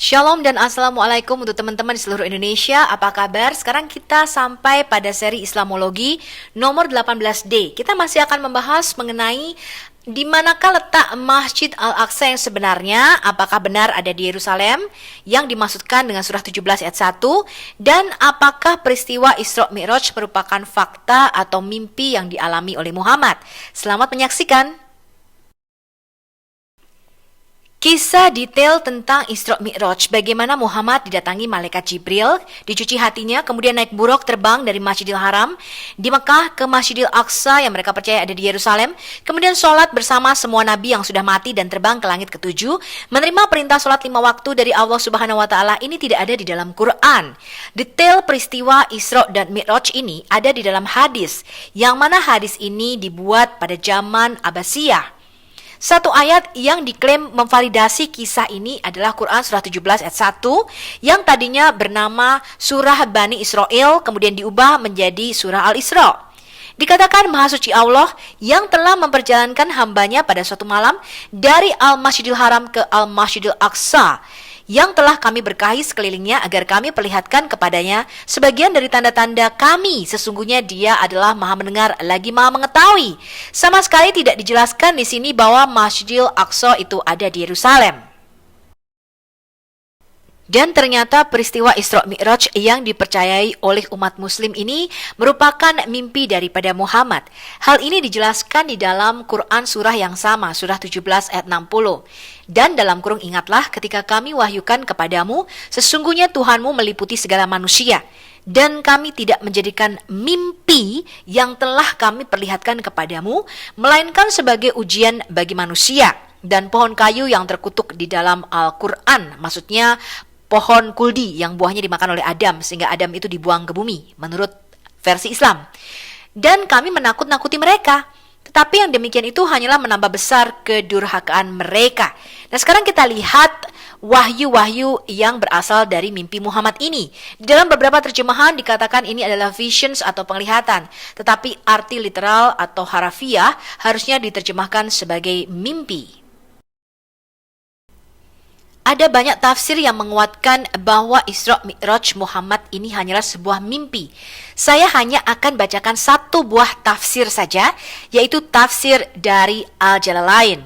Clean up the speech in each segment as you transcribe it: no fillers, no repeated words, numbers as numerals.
Shalom dan Assalamualaikum untuk teman-teman di seluruh Indonesia. Apa kabar? Sekarang kita sampai pada seri Islamologi nomor 18D. Kita masih akan membahas mengenai di manakah letak Masjid Al-Aqsa yang sebenarnya, apakah benar ada di Yerusalem yang dimaksudkan dengan surah 17 ayat 1, dan apakah peristiwa Isra Mi'raj merupakan fakta atau mimpi yang dialami oleh Muhammad. Selamat menyaksikan. Kisah detail tentang Isra Mi'raj, bagaimana Muhammad didatangi malaikat Jibril, dicuci hatinya, kemudian naik buruk terbang dari Masjidil Haram di Mekah ke Masjidil Aqsa yang mereka percaya ada di Yerusalem, kemudian sholat bersama semua nabi yang sudah mati dan terbang ke langit ketujuh, menerima perintah sholat 5 waktu dari Allah Subhanahu wa Ta'ala. Ini tidak ada di dalam Quran. Detail peristiwa Isra dan Mi'raj ini ada di dalam hadis, yang mana hadis ini dibuat pada zaman Abbasiyah. Satu ayat yang diklaim memvalidasi kisah ini adalah Quran surah 17 ayat 1 yang tadinya bernama surah Bani Israel, kemudian diubah menjadi surah Al-Isra. Dikatakan Maha Suci Allah yang telah memperjalankan hambanya pada suatu malam dari Al-Masjidil Haram ke Al-Masjidil Aqsa, yang telah kami berkahi sekelilingnya agar kami perlihatkan kepadanya sebagian dari tanda-tanda kami. Sesungguhnya dia adalah maha mendengar lagi maha mengetahui. Sama sekali tidak dijelaskan di sini bahwa Masjidil Aqsa itu ada di Yerusalem. Dan ternyata peristiwa Isra Mi'raj yang dipercayai oleh umat muslim ini merupakan mimpi daripada Muhammad. Hal ini dijelaskan di dalam Quran surah yang sama, surah 17 ayat 60. Dan dalam kurung, ingatlah ketika kami wahyukan kepadamu, sesungguhnya Tuhanmu meliputi segala manusia. Dan kami tidak menjadikan mimpi yang telah kami perlihatkan kepadamu, melainkan sebagai ujian bagi manusia. Dan pohon kayu yang terkutuk di dalam Al-Quran, maksudnya pohon kuldi yang buahnya dimakan oleh Adam, sehingga Adam itu dibuang ke bumi, menurut versi Islam. Dan kami menakut-nakuti mereka. Tetapi yang demikian itu hanyalah menambah besar kedurhakaan mereka. Nah, sekarang kita lihat wahyu-wahyu yang berasal dari mimpi Muhammad ini. Di dalam beberapa terjemahan dikatakan ini adalah visions atau penglihatan. Tetapi arti literal atau harafiah harusnya diterjemahkan sebagai mimpi. Ada banyak tafsir yang menguatkan bahwa Isra Mi'raj Muhammad ini hanyalah sebuah mimpi. Saya hanya akan bacakan satu buah tafsir saja, yaitu tafsir dari Al-Jalalain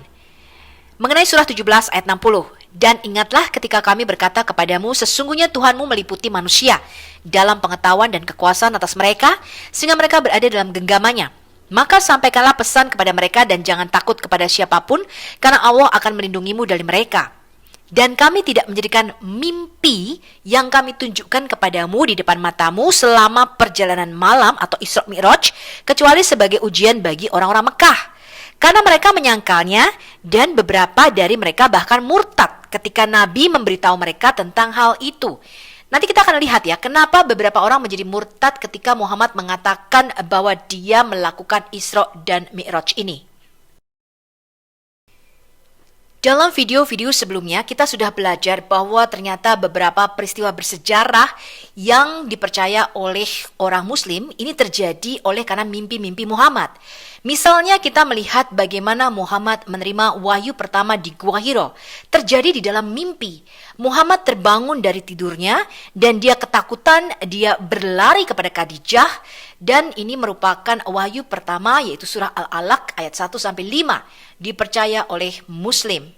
mengenai surah 17 ayat 60. Dan ingatlah ketika kami berkata kepadamu, sesungguhnya Tuhanmu meliputi manusia dalam pengetahuan dan kekuasaan atas mereka, sehingga mereka berada dalam genggamannya. Maka sampaikanlah pesan kepada mereka dan jangan takut kepada siapapun, karena Allah akan melindungimu dari mereka. Dan kami tidak menjadikan mimpi yang kami tunjukkan kepadamu di depan matamu selama perjalanan malam atau Isra Mi'raj, kecuali sebagai ujian bagi orang-orang Mekah. Karena mereka menyangkalnya, dan beberapa dari mereka bahkan murtad ketika Nabi memberitahu mereka tentang hal itu. Nanti kita akan lihat ya, kenapa beberapa orang menjadi murtad ketika Muhammad mengatakan bahwa dia melakukan Isra dan Mi'raj ini. Dalam video-video sebelumnya, kita sudah belajar bahwa ternyata beberapa peristiwa bersejarah yang dipercaya oleh orang muslim ini terjadi oleh karena mimpi-mimpi Muhammad. Misalnya kita melihat bagaimana Muhammad menerima wahyu pertama di Gua Hiro. Terjadi di dalam mimpi. Muhammad terbangun dari tidurnya dan dia ketakutan, dia berlari kepada Khadijah, dan ini merupakan wahyu pertama yaitu surah Al-Alaq ayat 1-5 dipercaya oleh muslim.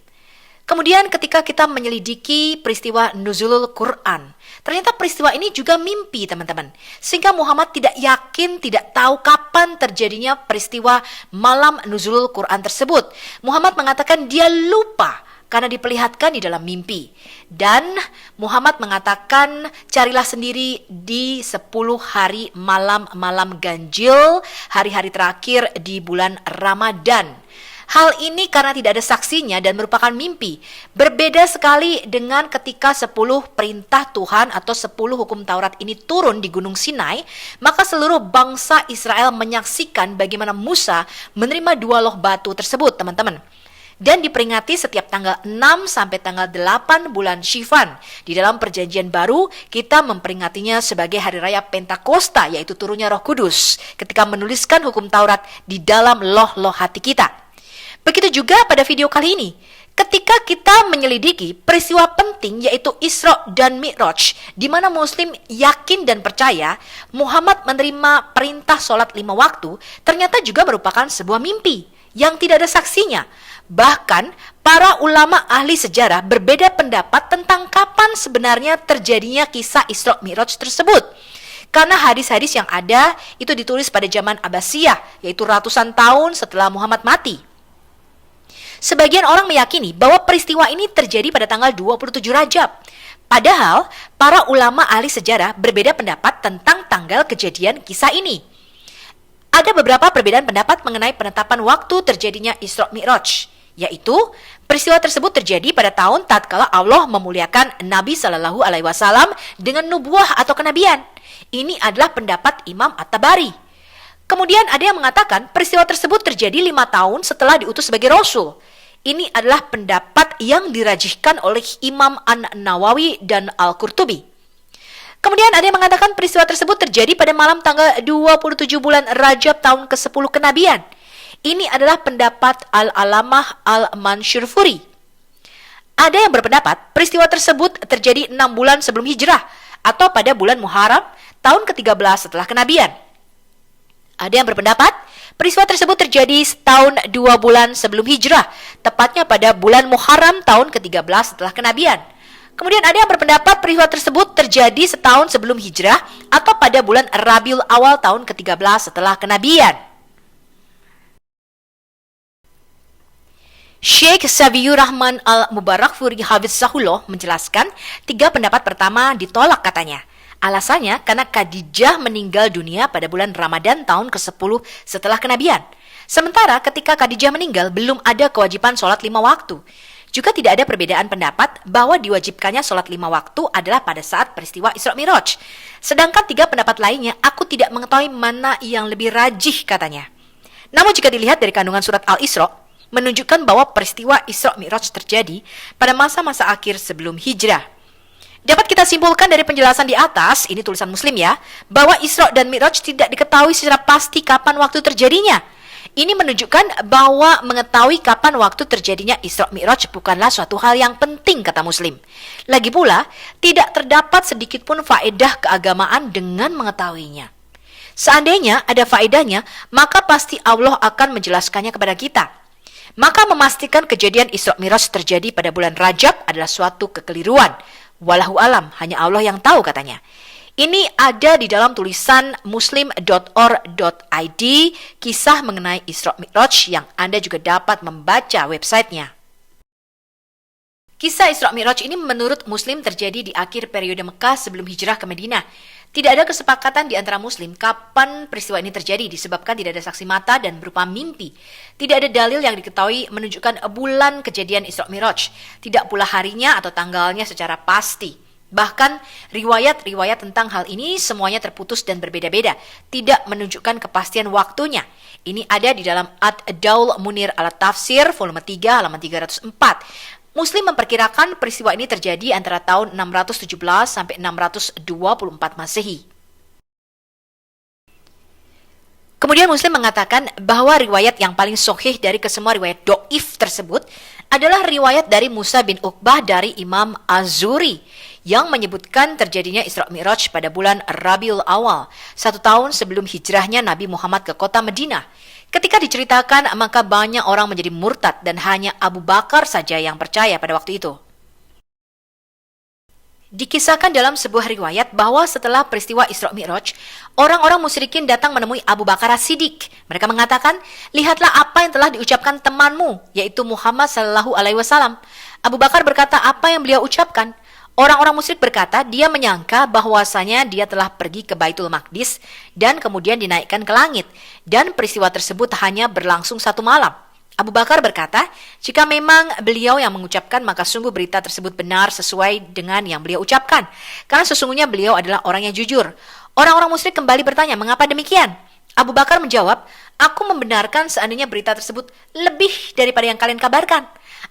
Kemudian ketika kita menyelidiki peristiwa Nuzulul Quran, ternyata peristiwa ini juga mimpi, teman-teman. Sehingga Muhammad tidak yakin, tidak tahu kapan terjadinya peristiwa malam Nuzulul Quran tersebut. Muhammad mengatakan dia lupa karena diperlihatkan di dalam mimpi. Dan Muhammad mengatakan carilah sendiri di 10 hari malam-malam ganjil, hari-hari terakhir di bulan Ramadan. Hal ini karena tidak ada saksinya dan merupakan mimpi. Berbeda sekali dengan ketika 10 perintah Tuhan atau 10 hukum Taurat ini turun di Gunung Sinai, maka seluruh bangsa Israel menyaksikan bagaimana Musa menerima 2 loh batu tersebut, teman-teman. Dan diperingati setiap tanggal 6 sampai tanggal 8 bulan Syifan. Di dalam perjanjian baru, kita memperingatinya sebagai hari raya Pentakosta, yaitu turunnya Roh Kudus, ketika menuliskan hukum Taurat di dalam loh-loh hati kita. Begitu juga pada video kali ini, Ketika kita menyelidiki peristiwa penting yaitu Isra dan Mi'raj, di mana Muslim yakin dan percaya Muhammad menerima perintah sholat 5 waktu, ternyata juga merupakan sebuah mimpi yang tidak ada saksinya. Bahkan para ulama ahli sejarah berbeda pendapat tentang kapan sebenarnya terjadinya kisah Isra Mi'raj tersebut. Karena hadis-hadis yang ada itu ditulis pada zaman Abbasiyah, yaitu ratusan tahun setelah Muhammad mati. Sebagian orang meyakini bahwa peristiwa ini terjadi pada tanggal 27 Rajab. Padahal, para ulama ahli sejarah berbeda pendapat tentang tanggal kejadian kisah ini. Ada beberapa perbedaan pendapat mengenai penetapan waktu terjadinya Isra Mi'raj, yaitu peristiwa tersebut terjadi pada tahun tatkala Allah memuliakan Nabi Shallallahu Alaihi Wasallam dengan nubuah atau kenabian. Ini adalah pendapat Imam At-Tabari. Kemudian ada yang mengatakan peristiwa tersebut terjadi 5 tahun setelah diutus sebagai Rasul. Ini adalah pendapat yang dirajihkan oleh Imam An-Nawawi dan Al-Qurtubi. Kemudian ada yang mengatakan peristiwa tersebut terjadi pada malam tanggal 27 bulan Rajab tahun ke-10 kenabian. Ini adalah pendapat Al-Alamah Al-Mansyurfuri. Ada yang berpendapat peristiwa tersebut terjadi 6 bulan sebelum hijrah atau pada bulan Muharram tahun ke-13 setelah kenabian. Ada yang berpendapat peristiwa tersebut terjadi setahun 2 bulan sebelum hijrah, tepatnya pada bulan Muharram tahun ke-13 setelah kenabian. Kemudian ada yang berpendapat peristiwa tersebut terjadi setahun sebelum hijrah atau pada bulan Rabiul Awal tahun ke-13 setelah kenabian. Syekh Safiur Rahman Al-Mubarakfuri Hafizahullah menjelaskan 3 pendapat pertama ditolak katanya. Alasannya karena Khadijah meninggal dunia pada bulan Ramadan tahun ke-10 setelah kenabian. Sementara ketika Khadijah meninggal belum ada kewajiban sholat 5 waktu. Juga tidak ada perbedaan pendapat bahwa diwajibkannya sholat 5 waktu adalah pada saat peristiwa Isra Mi'raj. Sedangkan 3 pendapat lainnya aku tidak mengetahui mana yang lebih rajih katanya. Namun jika dilihat dari kandungan surat Al-Isra, menunjukkan bahwa peristiwa Isra Mi'raj terjadi pada masa-masa akhir sebelum hijrah. Dapat kita simpulkan dari penjelasan di atas, ini tulisan Muslim ya, bahwa Isra dan Mi'raj tidak diketahui secara pasti kapan waktu terjadinya. Ini menunjukkan bahwa mengetahui kapan waktu terjadinya Isra Mi'raj bukanlah suatu hal yang penting, kata Muslim. Lagi pula, tidak terdapat sedikit pun faedah keagamaan dengan mengetahuinya. Seandainya ada faedahnya, maka pasti Allah akan menjelaskannya kepada kita. Maka memastikan kejadian Isra Mi'raj terjadi pada bulan Rajab adalah suatu kekeliruan. Wallahu alam, hanya Allah yang tahu katanya. Ini ada di dalam tulisan muslim.or.id, kisah mengenai Isra Mi'raj yang Anda juga dapat membaca websitenya. Kisah Isra Mi'raj ini menurut Muslim terjadi di akhir periode Mekah sebelum hijrah ke Madinah. Tidak ada kesepakatan di antara Muslim kapan peristiwa ini terjadi disebabkan tidak ada saksi mata dan berupa mimpi. Tidak ada dalil yang diketahui menunjukkan bulan kejadian Isra Mi'raj. Tidak pula harinya atau tanggalnya secara pasti. Bahkan riwayat-riwayat tentang hal ini semuanya terputus dan berbeda-beda. Tidak menunjukkan kepastian waktunya. Ini ada di dalam Ad-Daul Munir Al-Tafsir volume 3 halaman 304. Muslim memperkirakan peristiwa ini terjadi antara tahun 617 sampai 624 Masehi. Kemudian Muslim mengatakan bahwa riwayat yang paling sahih dari kesemua riwayat do'if tersebut adalah riwayat dari Musa bin Uqbah dari Imam Az-Zuri yang menyebutkan terjadinya Isra Mi'raj pada bulan Rabiul Awal, 1 tahun sebelum hijrahnya Nabi Muhammad ke kota Madinah. Ketika diceritakan, maka banyak orang menjadi murtad dan hanya Abu Bakar saja yang percaya pada waktu itu. Dikisahkan dalam sebuah riwayat bahwa setelah peristiwa Isra Mi'raj, orang-orang musyrikin datang menemui Abu Bakar As-Siddiq. Mereka mengatakan, lihatlah apa yang telah diucapkan temanmu, yaitu Muhammad Sallallahu Alaihi Wasallam. Abu Bakar berkata, apa yang beliau ucapkan? Orang-orang musyrik berkata, dia menyangka bahwasanya dia telah pergi ke Baitul Maqdis dan kemudian dinaikkan ke langit. Dan peristiwa tersebut hanya berlangsung 1 malam. Abu Bakar berkata, jika memang beliau yang mengucapkan, maka sungguh berita tersebut benar sesuai dengan yang beliau ucapkan. Karena sesungguhnya beliau adalah orang yang jujur. Orang-orang musyrik kembali bertanya, mengapa demikian? Abu Bakar menjawab, aku membenarkan seandainya berita tersebut lebih daripada yang kalian kabarkan.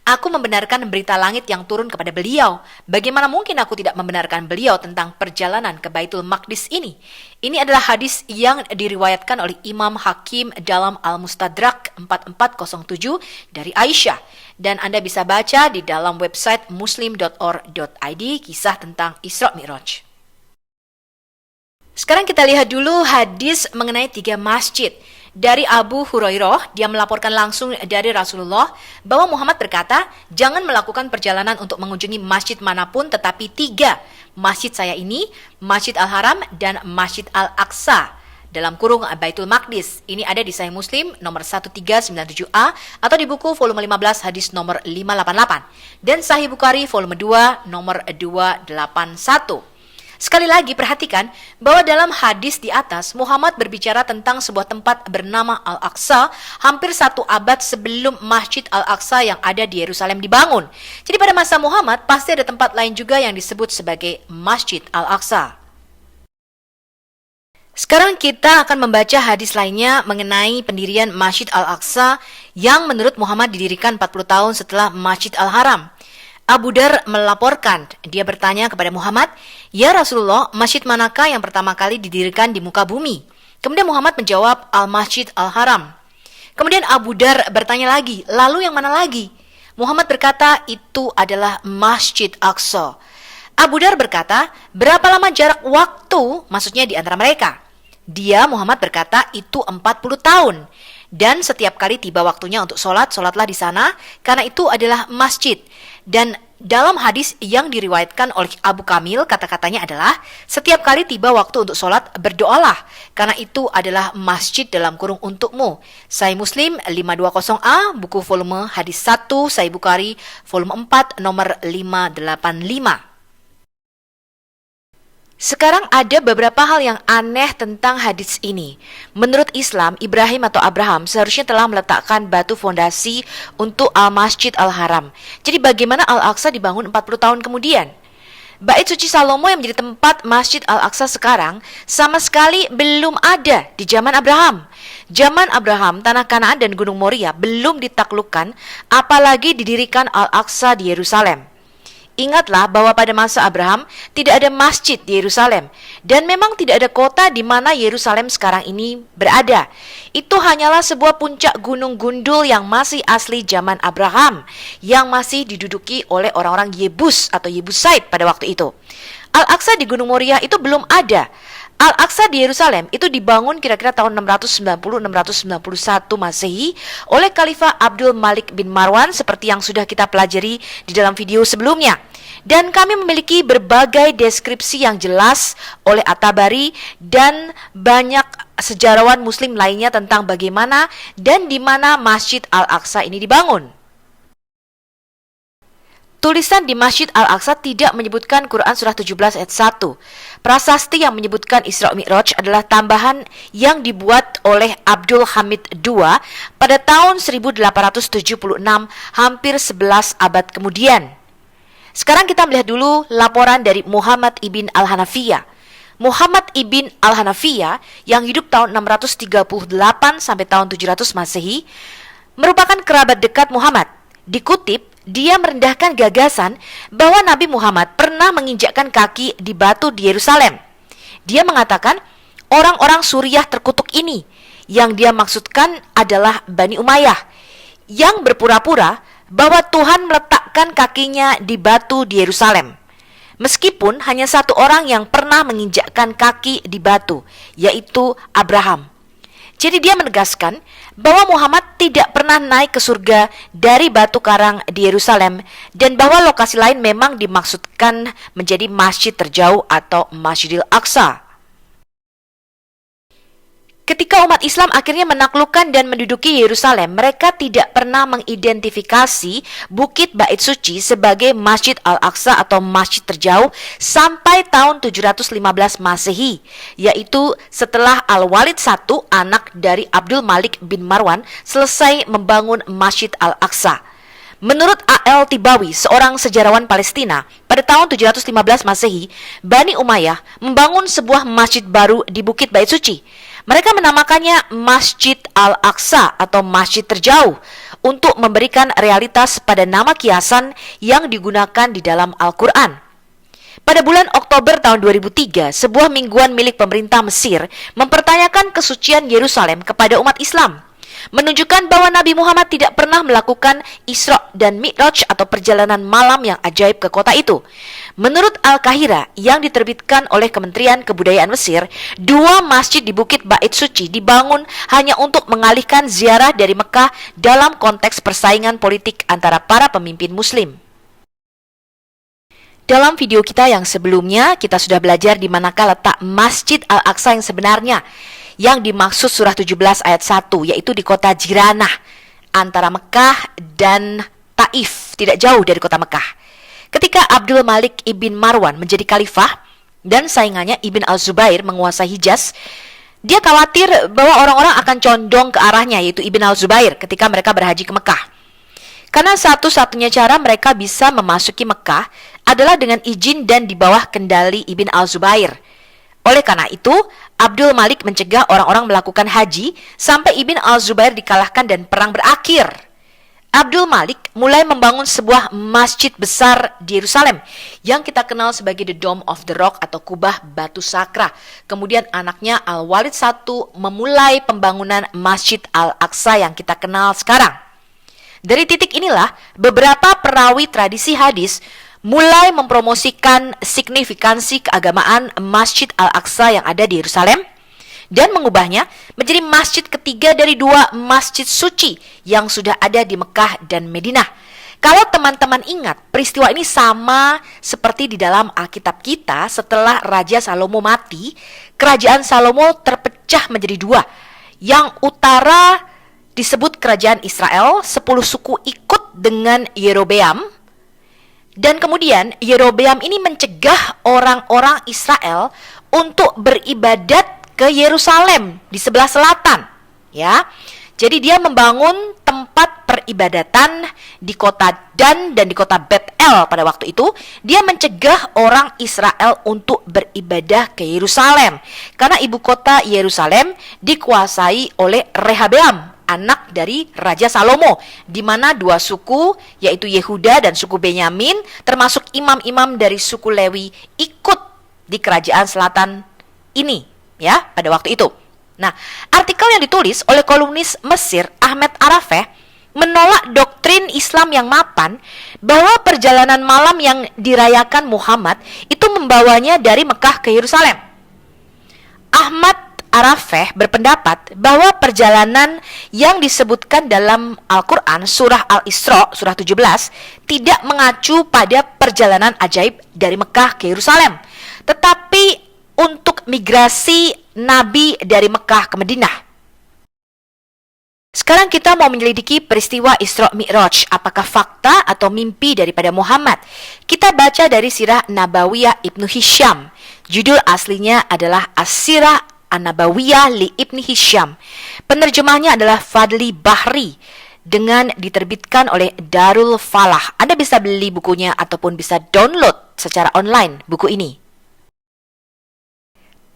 Aku membenarkan berita langit yang turun kepada beliau. Bagaimana mungkin aku tidak membenarkan beliau tentang perjalanan ke Baitul Maqdis ini? Ini adalah hadis yang diriwayatkan oleh Imam Hakim dalam Al-Mustadrak 4407 dari Aisyah. Dan Anda bisa baca di dalam website muslim.or.id kisah tentang Isra Mi'raj. Sekarang kita lihat dulu hadis mengenai 3 masjid. Dari Abu Hurairah, dia melaporkan langsung dari Rasulullah bahwa Muhammad berkata, jangan melakukan perjalanan untuk mengunjungi masjid manapun tetapi 3. Masjid saya ini, Masjid Al-Haram dan Masjid Al-Aqsa. Dalam kurung Baitul Maqdis. Ini ada di Sahih Muslim nomor 1397A atau di buku volume 15 hadis nomor 588. Dan Sahih Bukhari volume 2 nomor 281. Sekali lagi perhatikan bahwa dalam hadis di atas Muhammad berbicara tentang sebuah tempat bernama Al-Aqsa hampir 1 abad sebelum Masjid Al-Aqsa yang ada di Yerusalem dibangun. Jadi pada masa Muhammad pasti ada tempat lain juga yang disebut sebagai Masjid Al-Aqsa. Sekarang kita akan membaca hadis lainnya mengenai pendirian Masjid Al-Aqsa yang menurut Muhammad didirikan 40 tahun setelah Masjid Al-Haram. Abu Dar melaporkan, dia bertanya kepada Muhammad, "Ya Rasulullah, masjid manakah yang pertama kali didirikan di muka bumi?" Kemudian Muhammad menjawab, "Al-Masjid Al-Haram." Kemudian Abu Dar bertanya lagi, "Lalu yang mana lagi?" Muhammad berkata, "Itu adalah Masjid Aqsa." Abu Dar berkata, "Berapa lama jarak waktu, maksudnya di antara mereka?" Dia, Muhammad berkata, "Itu 40 tahun. Dan setiap kali tiba waktunya untuk sholat, sholatlah di sana, karena itu adalah masjid." Dan dalam hadis yang diriwayatkan oleh Abu Kamil, kata-katanya adalah, setiap kali tiba waktu untuk sholat, berdoalah, karena itu adalah masjid dalam kurung untukmu. Sahih Muslim 520A, buku volume hadis 1, Sahih Bukhari, volume 4, nomor 585. Sekarang ada beberapa hal yang aneh tentang hadis ini. Menurut Islam, Ibrahim atau Abraham seharusnya telah meletakkan batu fondasi untuk Al-Masjid Al-Haram. Jadi bagaimana Al-Aqsa dibangun 40 tahun kemudian? Bait suci Salomo yang menjadi tempat Masjid Al-Aqsa sekarang sama sekali belum ada di zaman Abraham. Zaman Abraham, tanah Kanaan dan Gunung Moria belum ditaklukkan, apalagi didirikan Al-Aqsa di Yerusalem. Ingatlah bahwa pada masa Abraham tidak ada masjid di Yerusalem dan memang tidak ada kota di mana Yerusalem sekarang ini berada. Itu hanyalah sebuah puncak gunung gundul yang masih asli zaman Abraham yang masih diduduki oleh orang-orang Yebus atau Yebusite pada waktu itu. Al-Aqsa di Gunung Moria itu belum ada. Al-Aqsa di Yerusalem itu dibangun kira-kira tahun 690-691 Masehi oleh Khalifah Abdul Malik bin Marwan seperti yang sudah kita pelajari di dalam video sebelumnya. Dan kami memiliki berbagai deskripsi yang jelas oleh At-Tabari dan banyak sejarawan muslim lainnya tentang bagaimana dan di mana Masjid Al-Aqsa ini dibangun. Tulisan di Masjid Al-Aqsa tidak menyebutkan Quran Surah 17 ayat 1. Prasasti yang menyebutkan Isra Mi'raj adalah tambahan yang dibuat oleh Abdul Hamid II pada tahun 1876, hampir 11 abad kemudian. Sekarang kita melihat dulu laporan dari Muhammad ibn Al-Hanafiyah. Muhammad ibn Al-Hanafiyah yang hidup tahun 638 sampai tahun 700 Masehi merupakan kerabat dekat Muhammad. Dikutip, dia merendahkan gagasan bahwa Nabi Muhammad pernah menginjakkan kaki di batu di Yerusalem. Dia mengatakan orang-orang Suriah terkutuk ini, yang dia maksudkan adalah Bani Umayyah, yang berpura-pura bahwa Tuhan meletakkan kakinya di batu di Yerusalem. Meskipun hanya satu orang yang pernah menginjakkan kaki di batu, yaitu Abraham. Jadi dia menegaskan bahwa Muhammad tidak pernah naik ke surga dari batu karang di Yerusalem dan bahwa lokasi lain memang dimaksudkan menjadi masjid terjauh atau Masjidil Aqsa. Ketika umat Islam akhirnya menaklukkan dan menduduki Yerusalem, mereka tidak pernah mengidentifikasi Bukit Bait Suci sebagai Masjid Al-Aqsa atau masjid terjauh sampai tahun 715 Masehi, yaitu setelah Al-Walid I, anak dari Abdul Malik bin Marwan, selesai membangun Masjid Al-Aqsa. Menurut A.L. Tibawi, seorang sejarawan Palestina, pada tahun 715 Masehi, Bani Umayyah membangun sebuah masjid baru di Bukit Bait Suci. Mereka menamakannya Masjid Al-Aqsa atau Masjid Terjauh. untuk memberikan realitas pada nama kiasan yang digunakan di dalam Al-Quran. Pada bulan Oktober tahun 2003, sebuah mingguan milik pemerintah Mesir mempertanyakan kesucian Yerusalem kepada umat Islam, menunjukkan bahwa Nabi Muhammad tidak pernah melakukan Isra dan Mi'raj atau perjalanan malam yang ajaib ke kota itu. Menurut Al-Qahira yang diterbitkan oleh Kementerian Kebudayaan Mesir, 2 masjid di Bukit Bait Suci dibangun hanya untuk mengalihkan ziarah dari Mekah dalam konteks persaingan politik antara para pemimpin Muslim. Dalam video kita yang sebelumnya, kita sudah belajar di manakah letak Masjid Al-Aqsa yang sebenarnya, yang dimaksud surah 17 ayat 1, yaitu di kota Jiranah, antara Mekah dan Taif, tidak jauh dari kota Mekah. Ketika Abdul Malik ibn Marwan menjadi khalifah, dan saingannya Ibn al-Zubair menguasai Hijaz, dia khawatir bahwa orang-orang akan condong ke arahnya, yaitu Ibn al-Zubair, ketika mereka berhaji ke Mekah. Karena satu-satunya cara mereka bisa memasuki Mekah adalah dengan izin dan di bawah kendali Ibn al-Zubair. Oleh karena itu, Abdul Malik mencegah orang-orang melakukan haji sampai Ibn al-Zubair dikalahkan dan perang berakhir. Abdul Malik mulai membangun sebuah masjid besar di Yerusalem yang kita kenal sebagai The Dome of the Rock atau kubah batu sakra. Kemudian anaknya Al-Walid I memulai pembangunan Masjid Al-Aqsa yang kita kenal sekarang. Dari titik inilah, beberapa perawi tradisi hadis mulai mempromosikan signifikansi keagamaan Masjid Al-Aqsa yang ada di Yerusalem dan mengubahnya menjadi masjid ketiga dari 2 masjid suci yang sudah ada di Mekah dan Madinah. Kalau teman-teman ingat, peristiwa ini sama seperti di dalam Alkitab kita. Setelah Raja Salomo mati, kerajaan Salomo terpecah menjadi 2. Yang utara disebut kerajaan Israel, 10 suku ikut dengan Yerobeam. Dan kemudian Yerobeam ini mencegah orang-orang Israel untuk beribadat ke Yerusalem di sebelah selatan, ya. Jadi dia membangun tempat peribadatan di kota Dan dan di kota Bet-El pada waktu itu. Dia mencegah orang Israel untuk beribadah ke Yerusalem karena ibu kota Yerusalem dikuasai oleh Rehabeam, anak dari Raja Salomo, di mana 2 suku yaitu Yehuda dan suku Benyamin termasuk imam-imam dari suku Lewi ikut di kerajaan selatan ini, ya, pada waktu itu. Nah, artikel yang ditulis oleh kolumnis Mesir Ahmed Arafeh menolak doktrin Islam yang mapan bahwa perjalanan malam yang dirayakan Muhammad itu membawanya dari Mekah ke Yerusalem. Ahmad Arafeh berpendapat bahwa perjalanan yang disebutkan dalam Al-Quran surah Al-Isra surah 17 tidak mengacu pada perjalanan ajaib dari Mekah ke Yerusalem, tetapi untuk migrasi Nabi dari Mekah ke Madinah. Sekarang kita mau menyelidiki peristiwa Isra Mi'raj, apakah fakta atau mimpi daripada Muhammad. Kita baca dari Sirah Nabawiyah Ibnu Hisham. Judul aslinya adalah As-Sirah An-Nabawiyah li Ibni Hisham. Penerjemahnya adalah Fadli Bahri dengan diterbitkan oleh Darul Falah. Anda bisa beli bukunya ataupun bisa download secara online buku ini.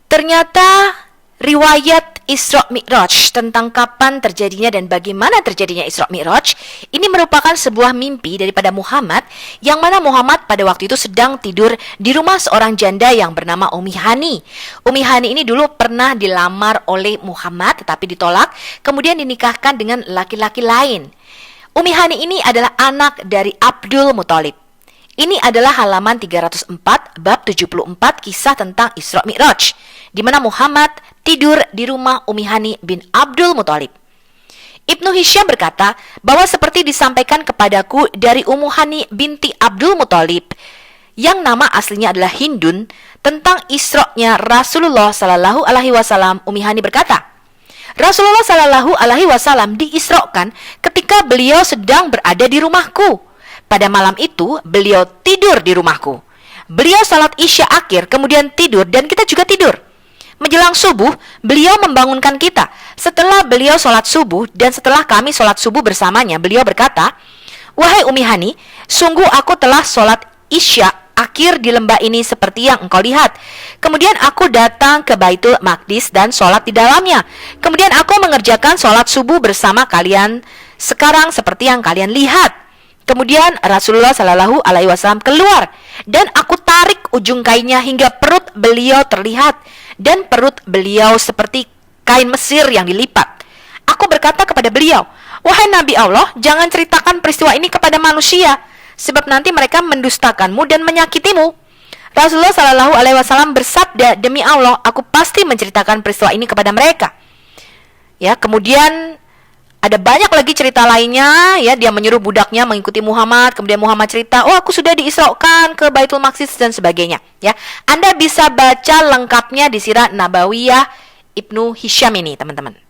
Ternyata riwayat Isra Mi'raj tentang kapan terjadinya dan bagaimana terjadinya Isra Mi'raj ini merupakan sebuah mimpi daripada Muhammad, yang mana Muhammad pada waktu itu sedang tidur di rumah seorang janda yang bernama Ummi Hani. Ummi Hani ini dulu pernah dilamar oleh Muhammad tetapi ditolak, kemudian dinikahkan dengan laki-laki lain. Ummi Hani ini adalah anak dari Abdul Muthalib. Ini adalah halaman 304 bab 74 kisah tentang Isra Mi'raj, di mana Muhammad tidur di rumah Ummi Hani bin Abdul Muthalib. Ibnu Hisham berkata bahwa seperti disampaikan kepadaku dari Ummu Hani binti Abdul Muthalib, yang nama aslinya adalah Hindun, tentang Isra-nya Rasulullah Sallallahu Alaihi Wasallam. Ummi Hani berkata, Rasulullah Sallallahu Alaihi Wasallam diisrokan ketika beliau sedang berada di rumahku. Pada malam itu beliau tidur di rumahku. Beliau salat Isya akhir kemudian tidur dan kita juga tidur. Menjelang subuh beliau membangunkan kita. Setelah beliau salat subuh dan setelah kami salat subuh bersamanya, beliau berkata, "Wahai Ummi Hani, sungguh aku telah salat Isya akhir di lembah ini seperti yang engkau lihat. Kemudian aku datang ke Baitul Maqdis dan salat di dalamnya. Kemudian aku mengerjakan salat subuh bersama kalian Sekarang seperti yang kalian lihat. Kemudian Rasulullah Shallallahu Alaihi Wasallam keluar dan aku tarik ujung kainnya hingga perut beliau terlihat dan perut beliau seperti kain Mesir yang dilipat. Aku berkata kepada beliau, wahai Nabi Allah, jangan ceritakan peristiwa ini kepada manusia, sebab nanti mereka mendustakanmu dan menyakitimu. Rasulullah Shallallahu Alaihi Wasallam bersabda, demi Allah, aku pasti menceritakan peristiwa ini kepada mereka. Ya, kemudian ada banyak lagi cerita lainnya, ya, dia menyuruh budaknya mengikuti Muhammad, kemudian Muhammad cerita, oh aku sudah diisrokan ke Baitul Maqdis dan sebagainya, ya. Anda bisa baca lengkapnya di Sirah Nabawiyah Ibnu Hisham ini, teman-teman.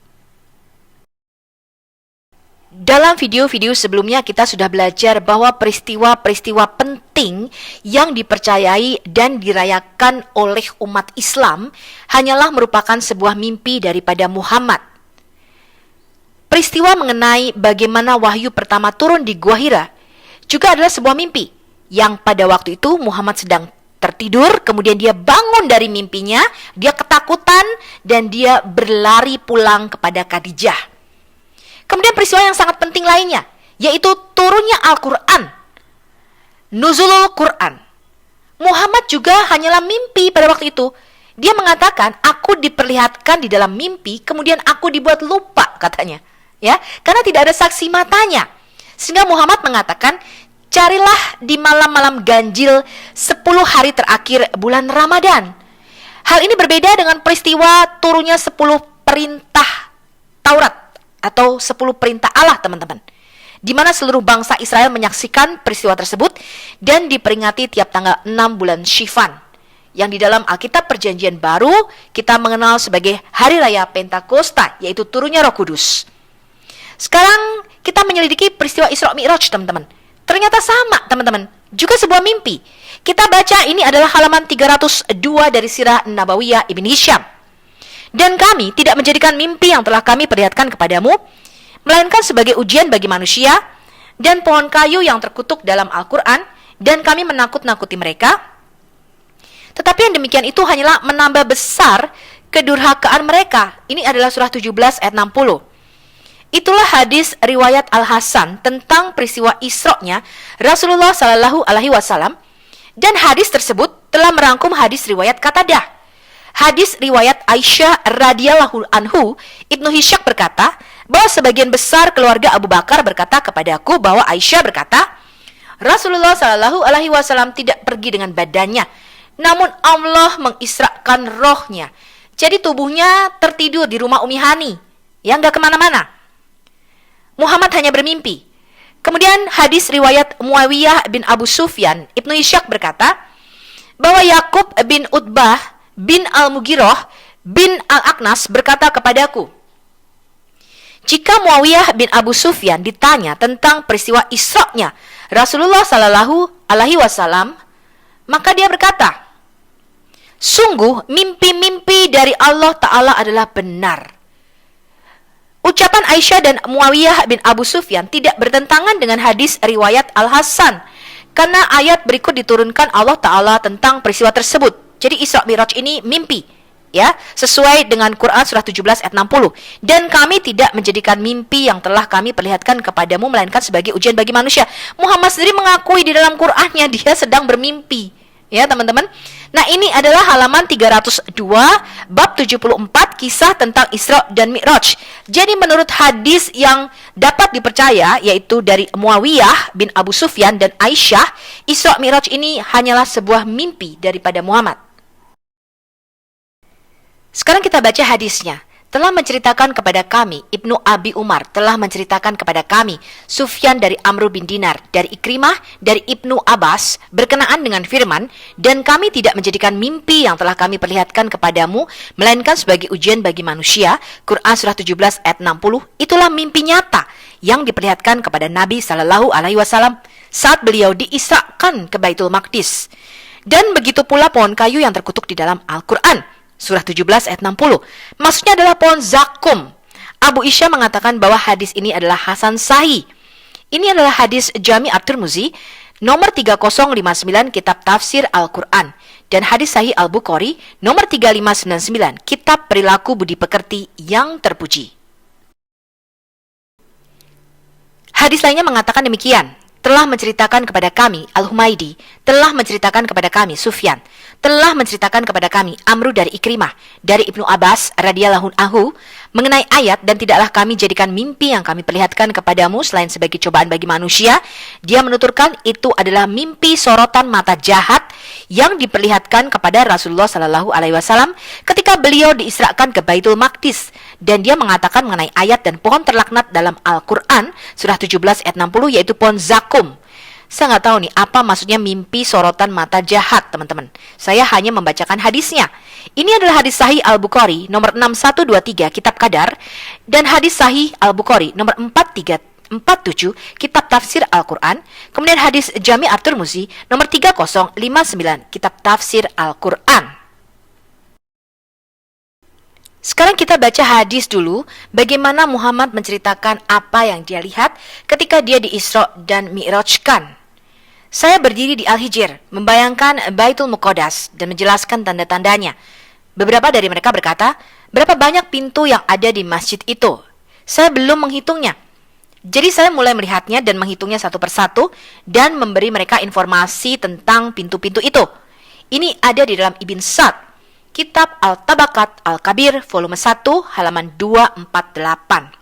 Dalam video-video sebelumnya kita sudah belajar bahwa peristiwa-peristiwa penting yang dipercayai dan dirayakan oleh umat Islam hanyalah merupakan sebuah mimpi daripada Muhammad. Peristiwa mengenai bagaimana wahyu pertama turun di Gua Hira juga adalah sebuah mimpi yang pada waktu itu Muhammad sedang tertidur, kemudian dia bangun dari mimpinya, dia ketakutan dan dia berlari pulang kepada Khadijah. Kemudian peristiwa yang sangat penting lainnya, yaitu turunnya Al-Quran, Nuzulul Quran. Muhammad juga hanyalah mimpi pada waktu itu. Dia mengatakan, aku diperlihatkan di dalam mimpi, kemudian aku dibuat lupa, katanya. Ya, karena tidak ada saksi matanya. Sehingga Muhammad mengatakan, carilah di malam-malam ganjil 10 hari terakhir bulan Ramadan. Hal ini berbeda dengan peristiwa turunnya 10 perintah Taurat atau 10 perintah Allah, teman-teman, di mana seluruh bangsa Israel menyaksikan peristiwa tersebut dan diperingati tiap tanggal 6 bulan Syifan, yang di dalam Alkitab Perjanjian Baru kita mengenal sebagai Hari Raya Pentakosta, yaitu turunnya Roh Kudus. Sekarang kita menyelidiki peristiwa Isra Mi'raj, teman-teman. Ternyata sama, teman-teman, juga sebuah mimpi. Kita baca ini adalah halaman 302 dari Sirah Nabawiyah Ibn Hisham. Dan kami tidak menjadikan mimpi yang telah kami perlihatkan kepadamu, melainkan sebagai ujian bagi manusia dan pohon kayu yang terkutuk dalam Al-Quran, dan kami menakut-nakuti mereka. Tetapi yang demikian itu hanyalah menambah besar kedurhakaan mereka. Ini adalah surah 17 ayat 60. Itulah hadis riwayat Al-Hasan tentang peristiwa Isra-nya Rasulullah Shallallahu Alaihi Wasallam, dan hadis tersebut telah merangkum hadis riwayat Qatadah. Hadis riwayat Aisyah radhiyallahu anhu, Ibnu Hisham berkata bahwa sebagian besar keluarga Abu Bakar berkata kepadaku bahwa Aisyah berkata, Rasulullah Shallallahu Alaihi Wasallam tidak pergi dengan badannya, namun Allah mengisrakan rohnya. Jadi tubuhnya tertidur di rumah Umi Hani, yang gak kemana-mana. Muhammad hanya bermimpi. Kemudian hadis riwayat Muawiyah bin Abu Sufyan, Ibnu Ishaq berkata bahwa Yakub bin Utbah bin Al-Mughirah bin Al-Aqnas berkata kepadaku, jika Muawiyah bin Abu Sufyan ditanya tentang peristiwa Isra-nya Rasulullah Sallallahu Alaihi Wasallam, maka dia berkata, sungguh mimpi-mimpi dari Allah Ta'ala adalah benar. Ucapan Aisyah dan Muawiyah bin Abu Sufyan tidak bertentangan dengan hadis riwayat Al-Hasan, karena ayat berikut diturunkan Allah Ta'ala tentang peristiwa tersebut. Jadi Isra Mi'raj ini mimpi, ya, sesuai dengan Quran surah 17 ayat 60. Dan kami tidak menjadikan mimpi yang telah kami perlihatkan kepadamu melainkan sebagai ujian bagi manusia. Muhammad sendiri mengakui di dalam Qurannya dia sedang bermimpi, ya teman-teman. Nah, ini adalah halaman 302 bab 74 kisah tentang Isra dan Mi'raj. Jadi menurut hadis yang dapat dipercaya, yaitu dari Muawiyah bin Abu Sufyan dan Aisyah, Isra Mi'raj ini hanyalah sebuah mimpi daripada Muhammad. Sekarang kita baca hadisnya. Telah menceritakan kepada kami, Ibnu Abi Umar telah menceritakan kepada kami, Sufyan dari Amr bin Dinar, dari Ikrimah, dari Ibnu Abbas, berkenaan dengan firman, dan kami tidak menjadikan mimpi yang telah kami perlihatkan kepadamu, melainkan sebagai ujian bagi manusia, Quran surah 17 ayat 60, itulah mimpi nyata yang diperlihatkan kepada Nabi Sallallahu Alaihi Wasallam saat beliau diisrakan ke Baitul Maqdis. Dan begitu pula pohon kayu yang terkutuk di dalam Al-Quran, surah 17 ayat 60. Maksudnya adalah pohon zakum. Abu Isya mengatakan bahwa hadis ini adalah Hasan Sahih. Ini adalah hadis Jami' At-Tirmizi nomor 3059 kitab tafsir Al-Quran, dan hadis Sahih Al-Bukhari nomor 3599 kitab perilaku budi pekerti yang terpuji. Hadis lainnya mengatakan demikian, telah menceritakan kepada kami Al-Humaidi, telah menceritakan kepada kami Sufyan, telah menceritakan kepada kami Amru dari Ikrimah, dari Ibnu Abbas radhiyallahu anhu mengenai ayat, dan tidaklah kami jadikan mimpi yang kami perlihatkan kepadamu selain sebagai cobaan bagi manusia. Dia menuturkan itu adalah mimpi sorotan mata jahat yang diperlihatkan kepada Rasulullah Shallallahu Alaihi Wasallam ketika beliau diisrakan ke Baitul Maqdis, dan dia mengatakan mengenai ayat dan pohon terlaknat dalam Al-Quran surah 17 ayat 60, yaitu pohon zakum. Saya nggak tahu nih apa maksudnya mimpi sorotan mata jahat, teman-teman. Saya hanya membacakan hadisnya. Ini adalah hadis sahih Al-Bukhari nomor 6123 Kitab Qadar, dan hadis sahih Al-Bukhari nomor 4347 Kitab Tafsir Al-Quran. Kemudian hadis Jami' At-Tirmizi nomor 3059 Kitab Tafsir Al-Quran. Sekarang kita baca hadis dulu, bagaimana Muhammad menceritakan apa yang dia lihat ketika dia di Isra dan Mi'rajkan. Saya berdiri di Al-Hijr, membayangkan Baitul Muqaddas dan menjelaskan tanda-tandanya. Beberapa dari mereka berkata, berapa banyak pintu yang ada di masjid itu? Saya belum menghitungnya. Jadi saya mulai melihatnya dan menghitungnya satu persatu dan memberi mereka informasi tentang pintu-pintu itu. Ini ada di dalam Ibn Sa'd, Kitab Al-Tabaqat Al-Kabir, volume 1, halaman 248.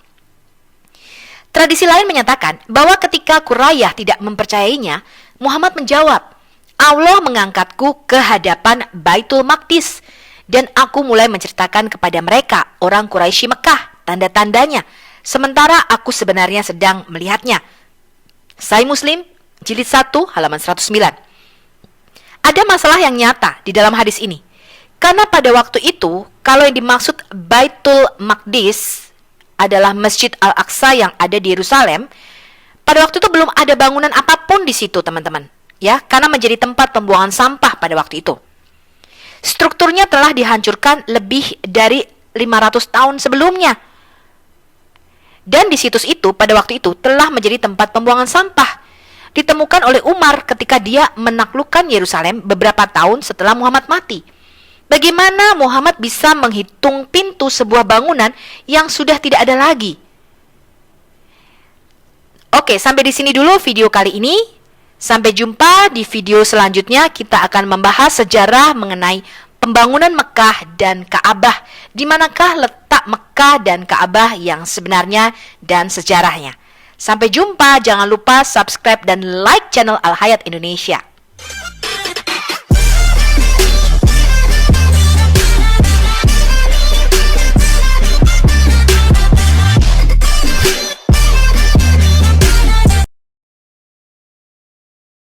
Tradisi lain menyatakan bahwa ketika Qurayyah tidak mempercayainya, Muhammad menjawab, Allah mengangkatku ke hadapan Baitul Maqdis, dan aku mulai menceritakan kepada mereka, orang Quraisy Mekah, tanda-tandanya, sementara aku sebenarnya sedang melihatnya. Sahih Muslim, jilid 1, halaman 109. Ada masalah yang nyata di dalam hadis ini. Karena pada waktu itu, kalau yang dimaksud Baitul Maqdis adalah Masjid Al-Aqsa yang ada di Yerusalem, pada waktu itu belum ada bangunan apapun di situ, teman-teman. Ya, karena menjadi tempat pembuangan sampah pada waktu itu. Strukturnya telah dihancurkan lebih dari 500 tahun sebelumnya. Dan di situs itu pada waktu itu telah menjadi tempat pembuangan sampah. Ditemukan oleh Umar ketika dia menaklukkan Yerusalem beberapa tahun setelah Muhammad mati. Bagaimana Muhammad bisa menghitung pintu sebuah bangunan yang sudah tidak ada lagi? Oke, sampai di sini dulu video kali ini. Sampai jumpa di video selanjutnya. Kita akan membahas sejarah mengenai pembangunan Mekah dan Ka'bah. Di manakah letak Mekah dan Ka'bah yang sebenarnya dan sejarahnya. Sampai jumpa, jangan lupa subscribe dan like channel Al Hayat Indonesia.